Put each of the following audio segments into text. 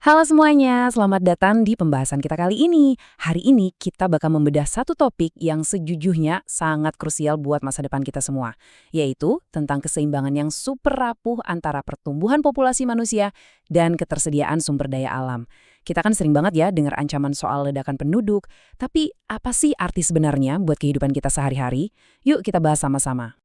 Halo semuanya, selamat datang di pembahasan kita kali ini. Hari ini kita bakal membedah satu topik yang sejujurnya sangat krusial buat masa depan kita semua, yaitu tentang keseimbangan yang super rapuh antara pertumbuhan populasi manusia dan ketersediaan sumber daya alam. Kita kan sering banget ya dengar ancaman soal ledakan penduduk, tapi apa sih arti sebenarnya buat kehidupan kita sehari-hari? Yuk kita bahas sama-sama.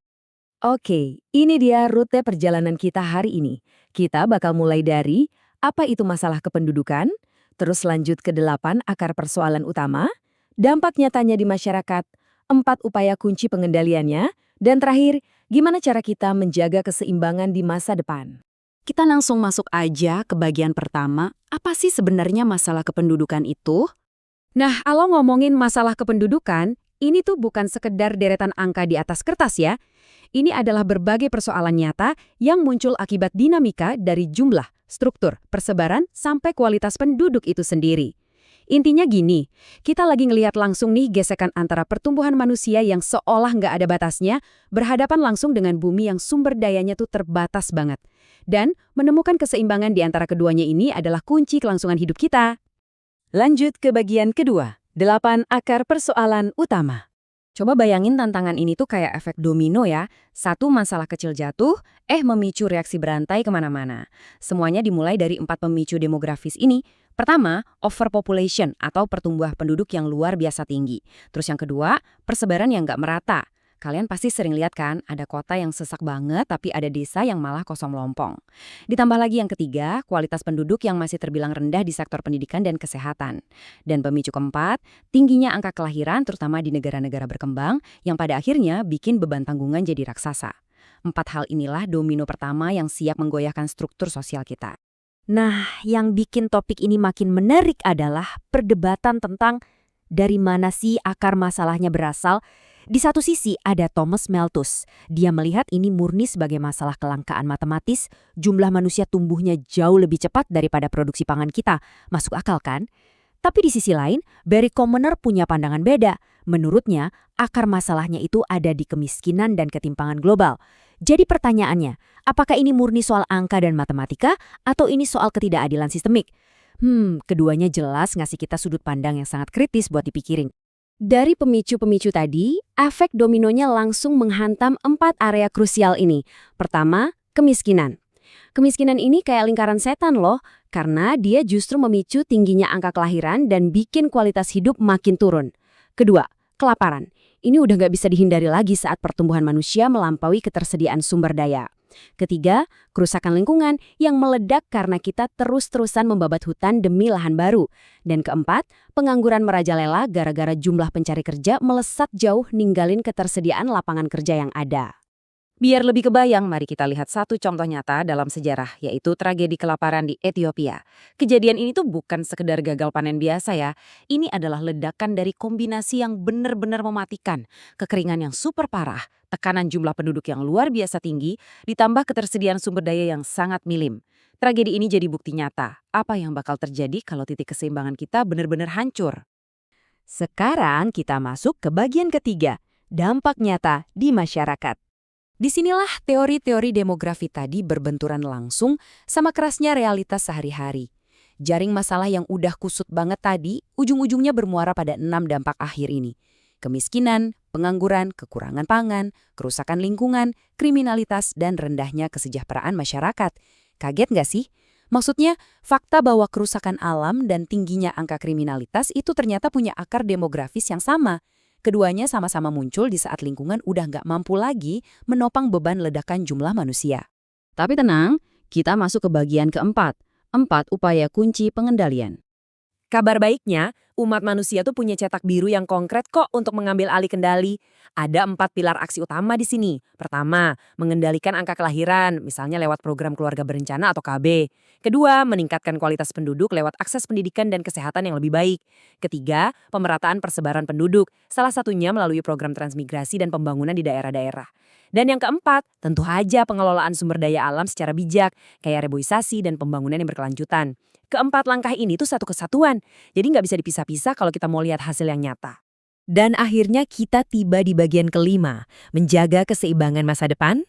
Oke, ini dia rute perjalanan kita hari ini. Kita bakal mulai dari apa itu masalah kependudukan, terus lanjut ke 8 akar persoalan utama, dampak nyatanya di masyarakat, 4 upaya kunci pengendaliannya, dan terakhir, gimana cara kita menjaga keseimbangan di masa depan. Kita langsung masuk aja ke bagian pertama, apa sih sebenarnya masalah kependudukan itu? Nah, kalau ngomongin masalah kependudukan, ini tuh bukan sekedar deretan angka di atas kertas ya. Ini adalah berbagai persoalan nyata yang muncul akibat dinamika dari jumlah, struktur, persebaran, sampai kualitas penduduk itu sendiri. Intinya gini, kita lagi ngelihat langsung nih gesekan antara pertumbuhan manusia yang seolah nggak ada batasnya, berhadapan langsung dengan bumi yang sumber dayanya tuh terbatas banget. Dan menemukan keseimbangan di antara keduanya ini adalah kunci kelangsungan hidup kita. Lanjut ke bagian kedua, 8 akar persoalan utama. Coba bayangin tantangan ini tuh kayak efek domino ya. Satu masalah kecil jatuh, memicu reaksi berantai kemana-mana. Semuanya dimulai dari 4 pemicu demografis ini. Pertama, overpopulation atau pertumbuhan penduduk yang luar biasa tinggi. Terus yang kedua, persebaran yang nggak merata. Kalian pasti sering lihat kan, ada kota yang sesak banget tapi ada desa yang malah kosong melompong. Ditambah lagi yang ketiga, kualitas penduduk yang masih terbilang rendah di sektor pendidikan dan kesehatan. Dan pemicu keempat, tingginya angka kelahiran terutama di negara-negara berkembang yang pada akhirnya bikin beban tanggungan jadi raksasa. 4 hal inilah domino pertama yang siap menggoyahkan struktur sosial kita. Nah, yang bikin topik ini makin menarik adalah perdebatan tentang dari mana sih akar masalahnya berasal. Di satu sisi ada Thomas Malthus. Dia melihat ini murni sebagai masalah kelangkaan matematis, jumlah manusia tumbuhnya jauh lebih cepat daripada produksi pangan kita. Masuk akal kan? Tapi di sisi lain, Barry Commoner punya pandangan beda. Menurutnya, akar masalahnya itu ada di kemiskinan dan ketimpangan global. Jadi pertanyaannya, apakah ini murni soal angka dan matematika atau ini soal ketidakadilan sistemik? Keduanya jelas ngasih kita sudut pandang yang sangat kritis buat dipikirin. Dari pemicu-pemicu tadi, efek dominonya langsung menghantam 4 area krusial ini. Pertama, kemiskinan. Kemiskinan ini kayak lingkaran setan loh, karena dia justru memicu tingginya angka kelahiran dan bikin kualitas hidup makin turun. Kedua, kelaparan. Ini udah nggak bisa dihindari lagi saat pertumbuhan manusia melampaui ketersediaan sumber daya. Ketiga, kerusakan lingkungan yang meledak karena kita terus-terusan membabat hutan demi lahan baru. Dan keempat, pengangguran merajalela gara-gara jumlah pencari kerja melesat jauh ninggalin ketersediaan lapangan kerja yang ada. Biar lebih kebayang, mari kita lihat satu contoh nyata dalam sejarah, yaitu tragedi kelaparan di Ethiopia. Kejadian ini tuh bukan sekedar gagal panen biasa ya. Ini adalah ledakan dari kombinasi yang benar-benar mematikan. Kekeringan yang super parah, tekanan jumlah penduduk yang luar biasa tinggi, ditambah ketersediaan sumber daya yang sangat minim. Tragedi ini jadi bukti nyata, apa yang bakal terjadi kalau titik keseimbangan kita benar-benar hancur. Sekarang kita masuk ke bagian ketiga, dampak nyata di masyarakat. Disinilah teori-teori demografi tadi berbenturan langsung sama kerasnya realitas sehari-hari. Jaring masalah yang udah kusut banget tadi, ujung-ujungnya bermuara pada 6 dampak akhir ini. Kemiskinan, pengangguran, kekurangan pangan, kerusakan lingkungan, kriminalitas, dan rendahnya kesejahteraan masyarakat. Kaget nggak sih? Maksudnya, fakta bahwa kerusakan alam dan tingginya angka kriminalitas itu ternyata punya akar demografis yang sama. Keduanya sama-sama muncul di saat lingkungan udah nggak mampu lagi menopang beban ledakan jumlah manusia. Tapi tenang, kita masuk ke bagian keempat, 4 upaya kunci pengendalian. Kabar baiknya, umat manusia tuh punya cetak biru yang konkret kok untuk mengambil alih kendali. Ada 4 pilar aksi utama di sini. Pertama, mengendalikan angka kelahiran, misalnya lewat program keluarga berencana atau KB. Kedua, meningkatkan kualitas penduduk lewat akses pendidikan dan kesehatan yang lebih baik. Ketiga, pemerataan persebaran penduduk, salah satunya melalui program transmigrasi dan pembangunan di daerah-daerah. Dan yang keempat, tentu saja pengelolaan sumber daya alam secara bijak, kayak reboisasi dan pembangunan yang berkelanjutan. Keempat langkah ini tuh satu kesatuan, jadi nggak bisa dipisah-pisah kalau kita mau lihat hasil yang nyata. Dan akhirnya kita tiba di bagian kelima, menjaga keseimbangan masa depan.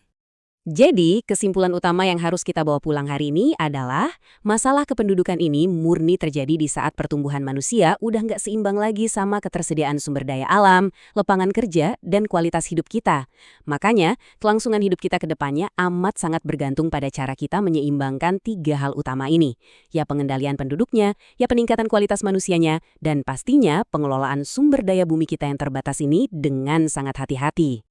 Jadi, kesimpulan utama yang harus kita bawa pulang hari ini adalah masalah kependudukan ini murni terjadi di saat pertumbuhan manusia udah nggak seimbang lagi sama ketersediaan sumber daya alam, lapangan kerja, dan kualitas hidup kita. Makanya, kelangsungan hidup kita ke depannya amat sangat bergantung pada cara kita menyeimbangkan 3 hal utama ini. Ya pengendalian penduduknya, ya peningkatan kualitas manusianya, dan pastinya pengelolaan sumber daya bumi kita yang terbatas ini dengan sangat hati-hati.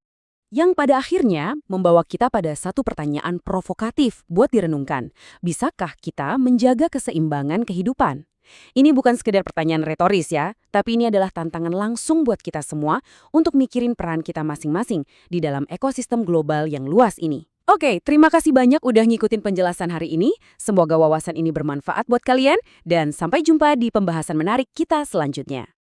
Yang pada akhirnya membawa kita pada satu pertanyaan provokatif buat direnungkan. Bisakah kita menjaga keseimbangan kehidupan? Ini bukan sekedar pertanyaan retoris ya, tapi ini adalah tantangan langsung buat kita semua untuk mikirin peran kita masing-masing di dalam ekosistem global yang luas ini. Oke, terima kasih banyak udah ngikutin penjelasan hari ini. Semoga wawasan ini bermanfaat buat kalian, dan sampai jumpa di pembahasan menarik kita selanjutnya.